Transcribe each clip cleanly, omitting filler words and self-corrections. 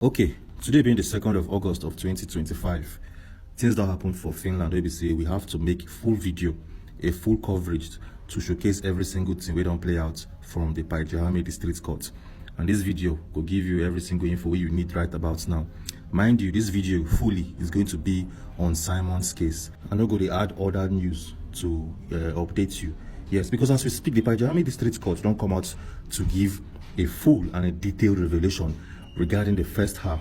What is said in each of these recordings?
Okay, today being the 2nd of August of 2025, things that happened for Finland, we have to make full video, a full coverage to showcase every single thing we don't play out from the Paijahame District Court. And this video will give you every single info you need right about now. Mind you, this video fully is going to be on Simon's case. I'm not going to add other news to update you. Yes, because as we speak, the Paijahame District Court don't come out to give a full and a detailed revelation regarding the first half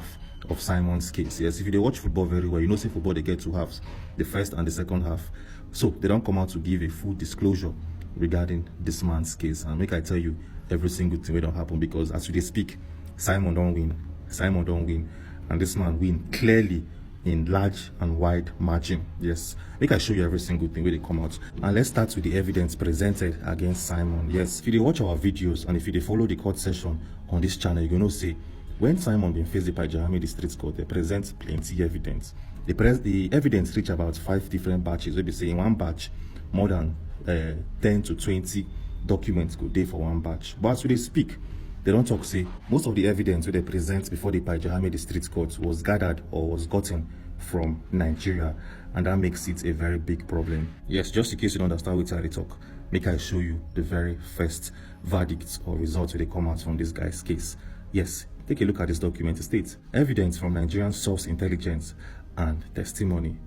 of Simon's case. Yes, if you watch football very well, you know, say football, they get two halves, the first and the second half. So they don't come out to give a full disclosure regarding this man's case. And make I tell you every single thing that don't happen, because as we speak, Simon don't win, and this man win clearly in large and wide margin. Yes, make I show you every single thing where they come out. And let's start with the evidence presented against Simon. Yes, if you watch our videos and if you follow the court session on this channel, you're gonna see when Simon been faced the Paijahame District Court, they present plenty evidence. The evidence reach about 5 different batches. We say in one batch, more than 10 to 20 documents go there for one batch. But as they speak, they don't talk, say, most of the evidence they present before the Paijahame District Court was gathered or was gotten from Nigeria, and that makes it a very big problem. Yes, just in case you don't understand what I talk, make I show you the very first verdicts or results where they come out from this guy's case. Yes, take a look at this document. It states, evidence from Nigerian source intelligence and testimony.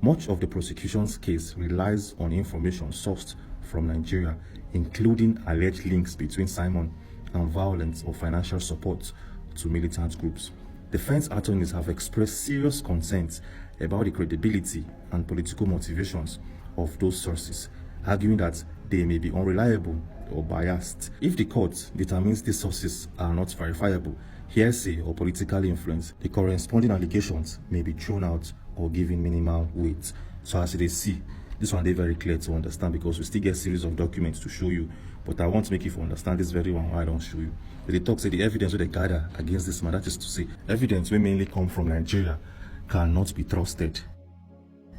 Much of the prosecution's case relies on information sourced from Nigeria, including alleged links between Simon and violence or financial support to militant groups. Defense attorneys have expressed serious concerns about the credibility and political motivations of those sources, arguing that they may be unreliable or biased. If the court determines these sources are not verifiable, hearsay or political influence, the corresponding allegations may be thrown out or given minimal weight. So as they see, this one is very clear to understand, because we still get a series of documents to show you, but I want to make you understand this very one why I don't show you. They talk, say the evidence that they gather against this man, that is to say, evidence will mainly come from Nigeria, cannot be trusted.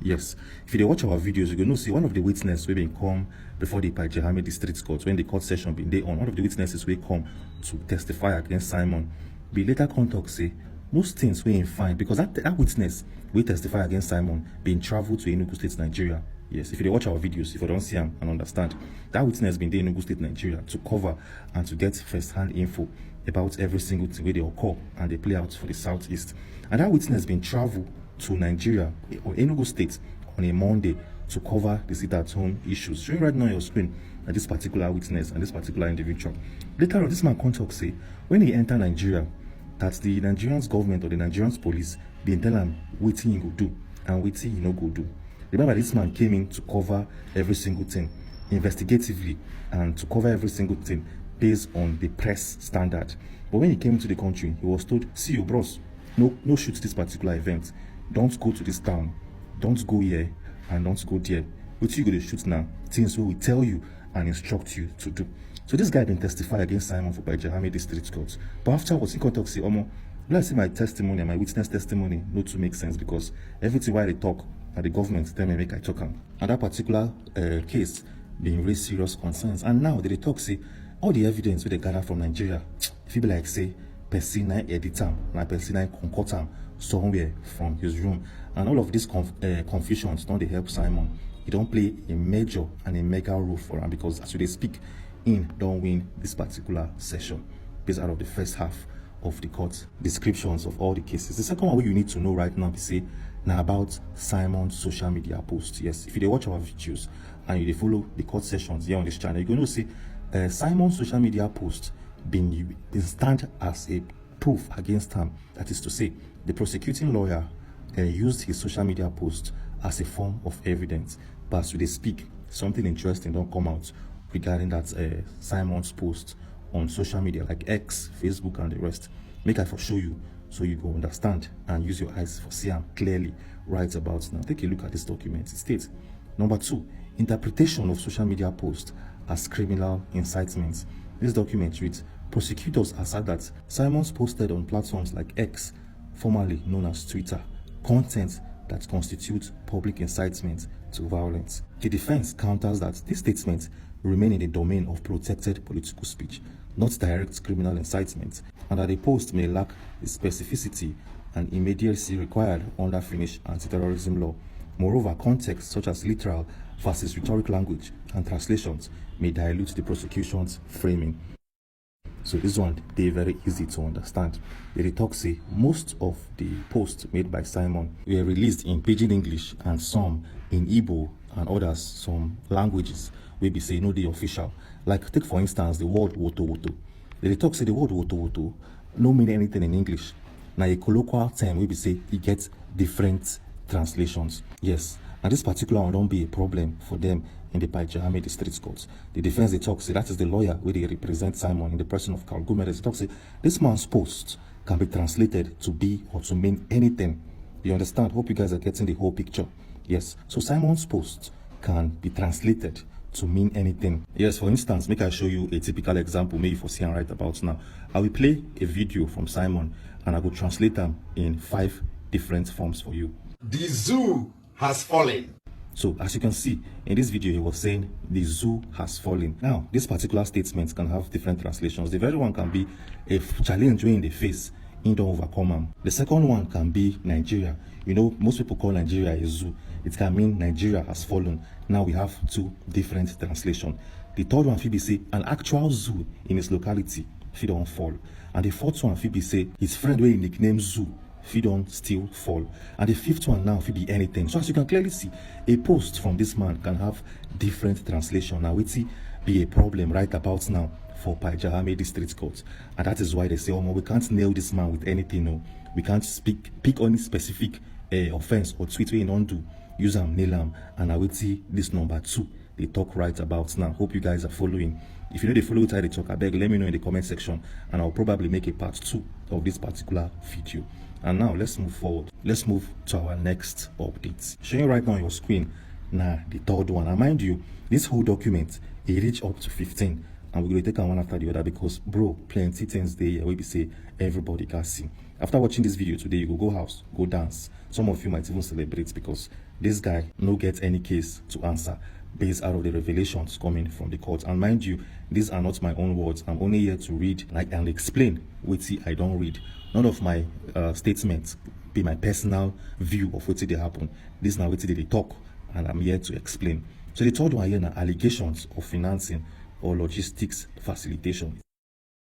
Yes, if you watch our videos, you're going to see one of the witnesses will come before the Paijahame District Court when the court session been there on. One of the witnesses will come to testify against Simon. Be later contact say most things we ain't fine, because that witness will testify against Simon being traveled to Enugu State, Nigeria. Yes, if you watch our videos, if you don't see him and understand, that witness been there in Enugu State, Nigeria to cover and to get first-hand info about every single thing where they occur and they play out for the Southeast. And that witness been traveled to Nigeria or Enugu State on a Monday to cover the sit-at-home issues. Showing right now on your screen this particular witness and this particular individual. Later on, this man contact say when he enter Nigeria, that the Nigerian government or the Nigerian police been tell him what he go do and what he no go do. Remember, this man came in to cover every single thing investigatively and to cover every single thing based on the press standard. But when he came to the country, he was told, see you bros, no shoot this particular event. Don't go to this town, don't go here, and don't go there. What you going to shoot now? Things we will tell you and instruct you to do. So this guy been testify against Simon for Paijahame District Court. But afterwards, he contact say, Omo, let's see my testimony and my witness testimony not to make sense, because everything while they talk at the government, tell me make I talk am. And that particular case being raised serious concerns. And now they talk say all the evidence they gather from Nigeria, if you be like say person edit am, like person concoct am somewhere from his room, and all of these confusions don't they help Simon. He don't play a major and a mega role for him, because as they speak, in don't win this particular session based out of the first half of the court descriptions of all the cases. The second one you need to know right now is say now about Simon's social media posts. Yes, if you watch our videos and you follow the court sessions here on this channel, you're going to see Simon's social media post been stand as a proof against him. That is to say, the prosecuting lawyer used his social media post as a form of evidence. But as they speak, something interesting don't come out regarding that Simon's post on social media like X, Facebook, and the rest. Make I for show you so you go understand and use your eyes for see them clearly right about now. Take a look at this document. It states, number 2, interpretation of social media posts as criminal incitement. This document reads, prosecutors assert that Simon's posted on platforms like X, formerly known as Twitter, content that constitutes public incitement to violence. The defense counters that these statements remain in the domain of protected political speech, not direct criminal incitement, and that the post may lack the specificity and immediacy required under Finnish anti-terrorism law. Moreover, context such as literal versus rhetoric language and translations may dilute the prosecution's framing. So this one, they very easy to understand. The talk say most of the posts made by Simon were released in Pidgin English and some in Igbo and others some languages wey be say no dey official. Like take for instance the word woto woto. The talk say the word woto woto no mean anything in English. Now a colloquial term wey be say it gets different translations. Yes, and this particular one don't be a problem for them in the Paijahame District Court. The defense they talk say that is the lawyer where they represent Simon in the person of Carl Gomez. They talk say this man's post can be translated to be or to mean anything. You understand? Hope you guys are getting the whole picture. Yes. So Simon's post can be translated to mean anything. Yes, for instance, make I show you a typical example, maybe for see and right about now. I will play a video from Simon and I will translate them in 5 different forms for you. The zoo has fallen. So as you can see in this video, he was saying the zoo has fallen. Now, this particular statement can have different translations. The very one can be a challenge in the face, in don't overcome them. The second one can be Nigeria. You know, most people call Nigeria a zoo. It can mean Nigeria has fallen. Now we have 2 different translations. The third one, Phoebe say, an actual zoo in his locality, if don't fall. And the fourth one, Phoebe say, his friend where he nicknamed Zoo, if you don't still fall. And the 5th one now, if it be anything. So as you can clearly see, a post from this man can have different translation. Now it be a problem right about now for Paijahame District Court. And that is why they say, oh, we can't nail this man with anything. No, we can't pick any specific offense or tweet we don't do. Use them, nail them. And I will see this number 2 they talk right about now. Hope you guys are following. If you know they follow what I talk, I beg, let me know in the comment section, and I'll probably make a part 2 of this particular video. And now let's move forward. Let's move to our next update. Showing right now on your screen, now the third one. And mind you, this whole document it reach up to 15, and we're going to take one after the other because bro, plenty things there where we say everybody can see. After watching this video today, you go house, go dance. Some of you might even celebrate because this guy no get any case to answer based out of the revelations coming from the court. And mind you, these are not my own words. I'm only here to read and explain what I don't read. None of my statements be my personal view of what they happen. This now what they talk, and I'm here to explain. So the third one here now, allegations of financing or logistics facilitation.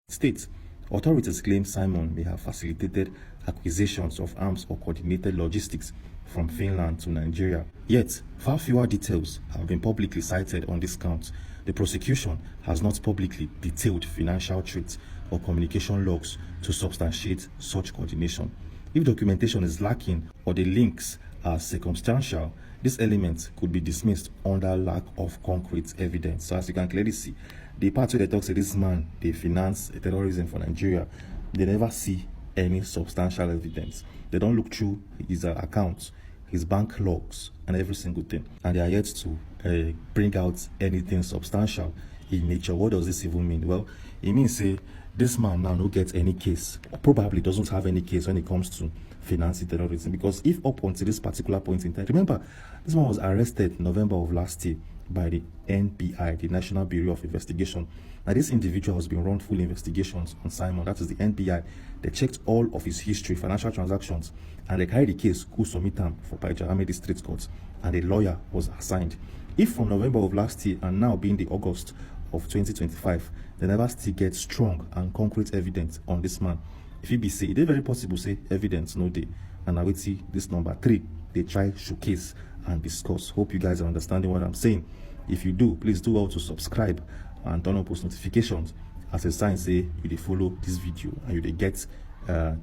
States, authorities claim Simon may have facilitated acquisitions of arms or coordinated logistics from Finland to Nigeria. Yet, far fewer details have been publicly cited on this count. The prosecution has not publicly detailed financial traits or communication logs to substantiate such coordination. If documentation is lacking or the links are circumstantial, this element could be dismissed under lack of concrete evidence. So as you can clearly see, the part where they talk to this man, they finance terrorism for Nigeria, they never see any substantial evidence. They don't look through his accounts, his bank logs, and every single thing. And they are yet to bring out anything substantial in nature. What does this even mean? Well, it means say this man now no get any case, or probably doesn't have any case when it comes to financing terrorism. Because if up until this particular point in time, remember, this man was arrested November of last year by the NBI, the National Bureau of Investigation. Now, this individual has been run full investigations on Simon. That is the NBI. They checked all of his history, financial transactions, and they carried the case to submit them for Paijahame District Court, and a lawyer was assigned. If from November of last year and now being the August of 2025, they never still get strong and concrete evidence on this man, if it be say, it is very possible say evidence no day. And I will see this number 3, they try showcase and discuss. Hope you guys are understanding what I'm saying. If you do, please do well to subscribe and turn on post notifications as a sign say you dey follow this video and you dey get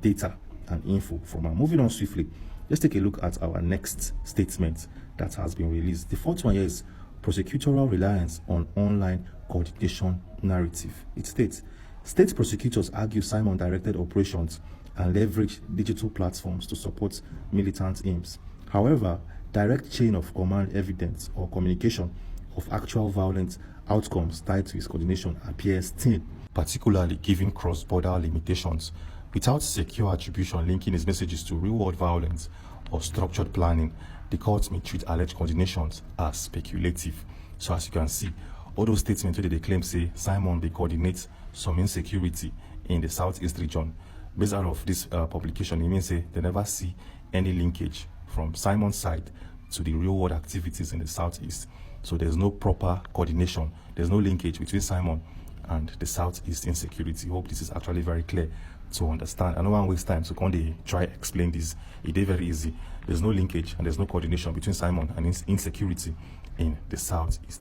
data and info from her. Moving on swiftly, let's take a look at our next statement that has been released. The fourth one here is prosecutorial reliance on online coordination narrative. It states, state prosecutors argue Simon directed operations and leveraged digital platforms to support militant aims. However, direct chain of command evidence or communication of actual violent outcomes tied to his coordination appears thin, particularly given cross-border limitations. Without secure attribution linking his messages to real-world violence or structured planning, the court may treat alleged coordinations as speculative. So as you can see, all those statements where they claim say Simon they coordinate some insecurity in the southeast region. Based out of this publication, it means they never see any linkage from Simon's side to the real world activities in the southeast. So there's no proper coordination. There's no linkage between Simon and the southeast insecurity. Hope this is actually very clear to understand. I don't want to waste time, so can they try explain this? It is very easy. There's no linkage and there's no coordination between Simon and insecurity in the southeast.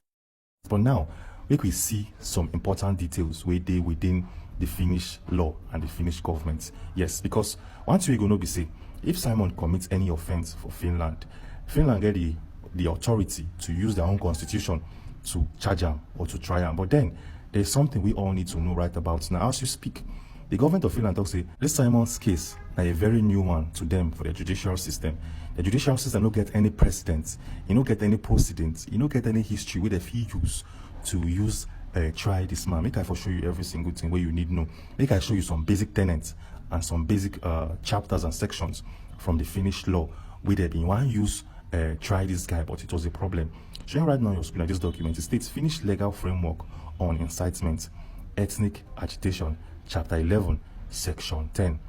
But now, we could see some important details where they within the Finnish law and the Finnish government. Yes, because once we're going to be say, if Simon commits any offense for Finland, Finland get the authority to use their own constitution to charge him or to try him. But then there's something we all need to know right about now. As you speak, the government of Finland talks say this Simon's case is a very new one to them for the judicial system. The judicial system don't get any precedent, you don't get any precedent, you don't get any history where they use to try this man. Make I for show you every single thing where you need to know. Make I show you some basic tenets and some basic chapters and sections from the Finnish law where they been one use try this guy, but it was a problem. Showing right now on your screen this document, it states Finnish legal framework on incitement, ethnic agitation, chapter 11, section 10.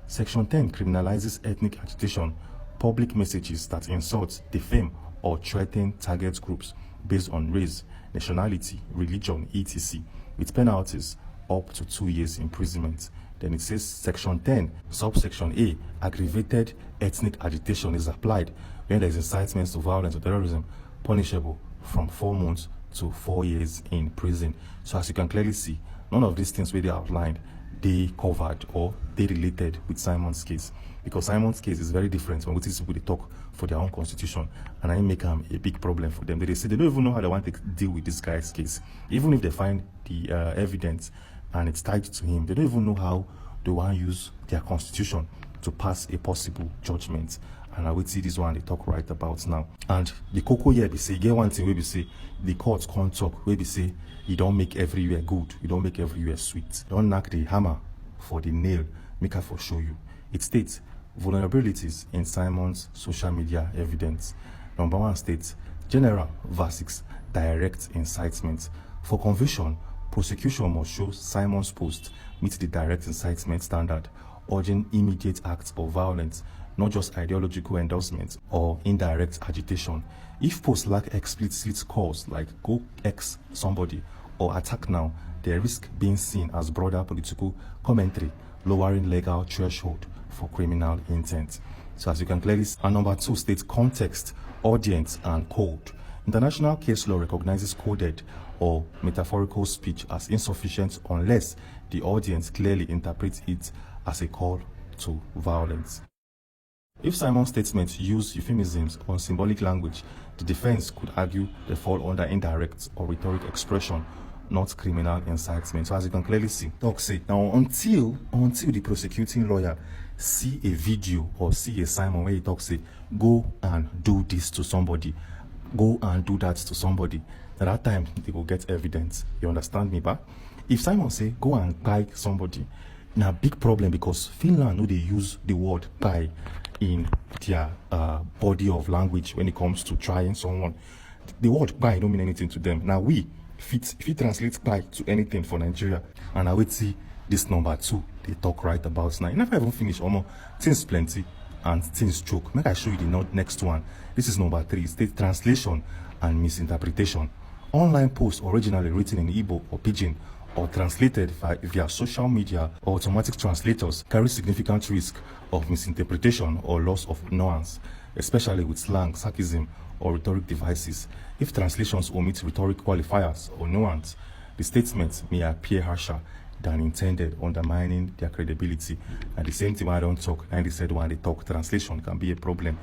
Section 10 criminalizes ethnic agitation, public messages that insult, defame, or threaten target groups based on race, nationality, religion, etc., with penalties up to 2 years imprisonment. Then it says section 10, subsection A, aggravated ethnic agitation is applied when there is incitement to violence or terrorism, punishable from 4 months to 4 years in prison. So as you can clearly see, none of these things where they outlined, they covered or they related with Simon's case. Because Simon's case is very different from what these people they talk for their own constitution, and I make a big problem for them. They say they don't even know how they want to deal with this guy's case. Even if they find the evidence and it's tied to him, they don't even know how they want to use their constitution to pass a possible judgment. And I will see this one they talk right about now. And the cocoa here be say, get one thing where we say the courts can't talk, where we say you don't make everywhere good, you don't make everywhere sweet. Don't knock the hammer for the nail, make I for show you. It states vulnerabilities in Simon's social media evidence. Number 1 states general versus direct incitement. For conviction, prosecution must show Simon's post meets the direct incitement standard, urging immediate acts of violence, not just ideological endorsement or indirect agitation. If posts lack explicit calls like go X somebody or attack now, they risk being seen as broader political commentary, lowering legal threshold for criminal intent. So as you can clearly see, and number 2 states context, audience, and code. International case law recognizes coded or metaphorical speech as insufficient unless the audience clearly interprets it as a call to violence. If Simon's statements use euphemisms or symbolic language, the defense could argue they fall under indirect or rhetoric expression, not criminal incitement. So as you can clearly see, talk say now until the prosecuting lawyer see a video or see a Simon where he talks say go and do this to somebody, go and do that to somebody, at that time they will get evidence. You understand me, ba? If Simon say go and buy somebody, now big problem because Finland know they use the word buy in their body of language when it comes to trying someone. The word buy don't mean anything to them. Now if you translate buy to anything for Nigeria, and I would see this number 2 they talk right about now. You never even finish almost things plenty and things choke. Make I show you the next one. This is number 3, state translation and misinterpretation. Online posts originally written in Igbo or Pidgin or translated via social media or automatic translators carry significant risk of misinterpretation or loss of nuance, especially with slang, sarcasm, or rhetoric devices. If translations omit rhetoric qualifiers or nuance, the statements may appear harsher than intended, undermining their credibility. And the same thing when I don't talk, and they said when they talk, translation can be a problem.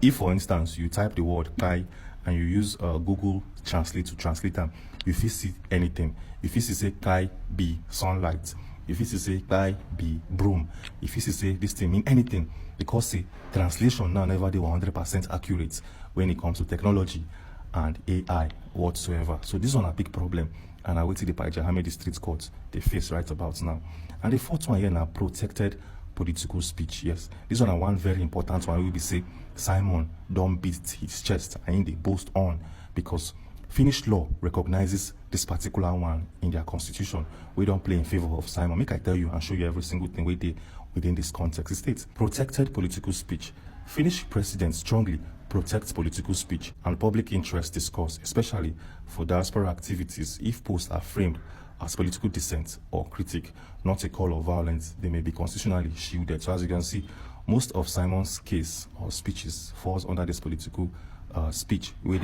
If, for instance, you type the word "kai" and you use Google Translate to translate them, if you see anything, if you say "kai be sunlight," if you say "kai be broom," if you say this thing mean anything, because see, translation now never be 100% accurate when it comes to technology and AI whatsoever. So this one a big problem, and I will see the Pajahame District Court they face right about now. And the 4th one here now, protected political speech. Yes, this one very important one. We will say Simon don't beat his chest and they boast on, because Finnish law recognizes this particular one in their constitution. We don't play in favor of Simon. Make I tell you and show you every single thing we did within this context. It states protected political speech. Finnish president strongly protects political speech and public interest discourse, especially for diaspora activities if posts are framed as political dissent or critique, not a call of violence. They may be constitutionally shielded. So as you can see, most of Simon's case or speeches falls under this political speech where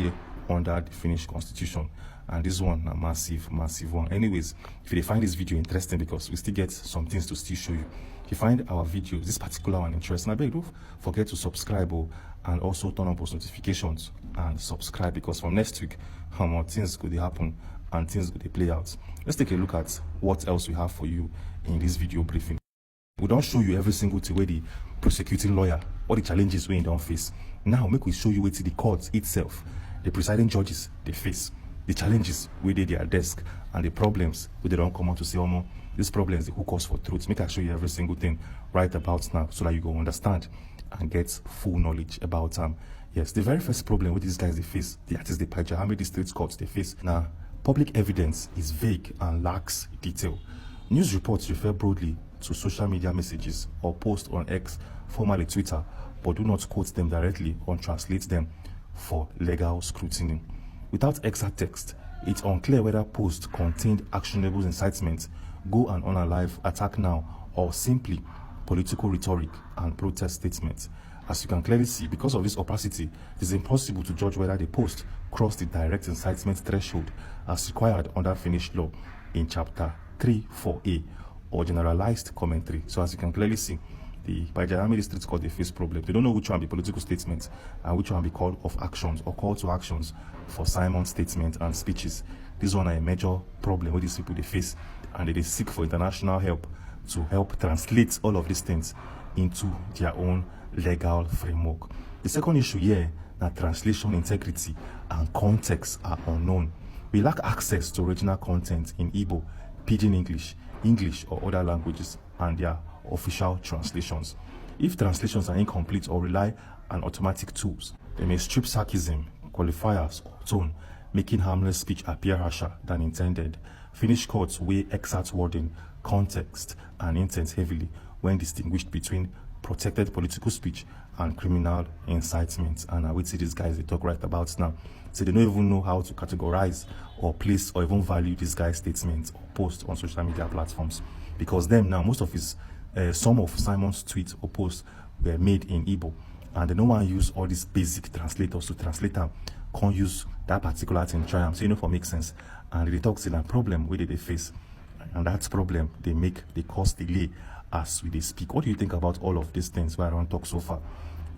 under the Finnish constitution, and this one a massive one. Anyways, if you find this video interesting, because we still get some things to still show you, if you find our videos, this particular one interesting, I beg don't forget to subscribe and also turn on post notifications and subscribe, because from next week more things could happen and things could play out. Let's take a look at what else we have for you in this video briefing. We don't show you every single thing where the prosecuting lawyer, all the challenges we don't face. Now make we show you where to the court itself, the presiding judges they face, the challenges where they their desk, and the problems where they don't come out to say, oh no, these problems they hook us for truth. Make I show you every single thing right about now, so that you go understand and get full knowledge about yes, the very first problem with these guys they face, the artists they pajama, the state courts they face. Now, public evidence is vague and lacks detail. News reports refer broadly to social media messages or posts on X, formerly Twitter, but do not quote them directly or translate them for legal scrutiny. Without exact text, it's unclear whether posts contained actionable incitement, go and unalive, attack now, or simply political rhetoric and protest statements. As you can clearly see, because of this opacity, it is impossible to judge whether the post crossed the direct incitement threshold as required under Finnish law in Chapter 3.4a or generalized commentary. So as you can clearly see, the Bajayami district court they face problem. They don't know which one be political statements and which one be call of actions or call to actions for Simon's statement and speeches. This one are a major problem with these people they face, and they seek for international help to help translate all of these things into their own legal framework. The second issue here, that translation integrity and context are unknown. We lack access to original content in Igbo, Pidgin English or other languages, and their official translations. If translations are incomplete or rely on automatic tools, they may strip sarcasm, qualifiers, or tone, making harmless speech appear harsher than intended. Finnish courts weigh exact wording, context, and intent heavily when distinguished between protected political speech and criminal incitement. And I would see these guys they talk right about now. So they don't even know how to categorize or place or even value these guys' statements or posts on social media platforms. Because them now, most of his some of Simon's tweets or posts were made in Igbo, and they don't want to use all these basic translators to translate them. Can't use that particular thing, try them. So you know, for make sense. And they talk to that problem where they face, and that problem they cause delay as we speak. What do you think about all of these things where I don't talk so far?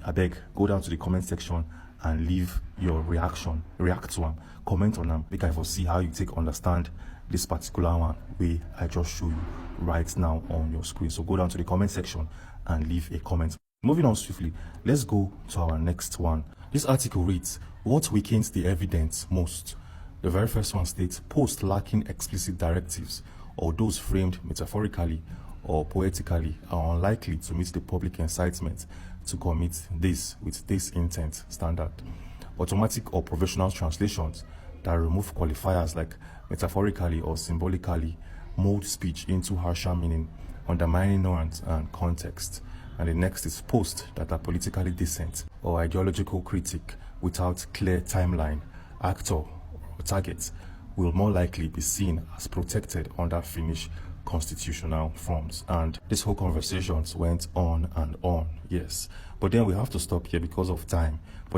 I beg, go down to the comment section and leave your reaction, react to them, comment on them, because I will see how you understand this particular one way I just show you right now on your screen. So go down to the comment section and leave a comment. Moving on swiftly, let's go to our next one. This article reads, what weakens the evidence most? The very first one states, posts lacking explicit directives or those framed metaphorically or poetically are unlikely to meet the public incitement to commit this with this intent standard. Automatic or professional translations that remove qualifiers like metaphorically or symbolically mold speech into harsher meaning, undermining nuance and context. And the next is posts that are politically dissent or ideological critique without clear timeline, actor, or target will more likely be seen as protected under Finnish constitutional forms. And this whole conversation went on and on, yes. But then we have to stop here because of time. But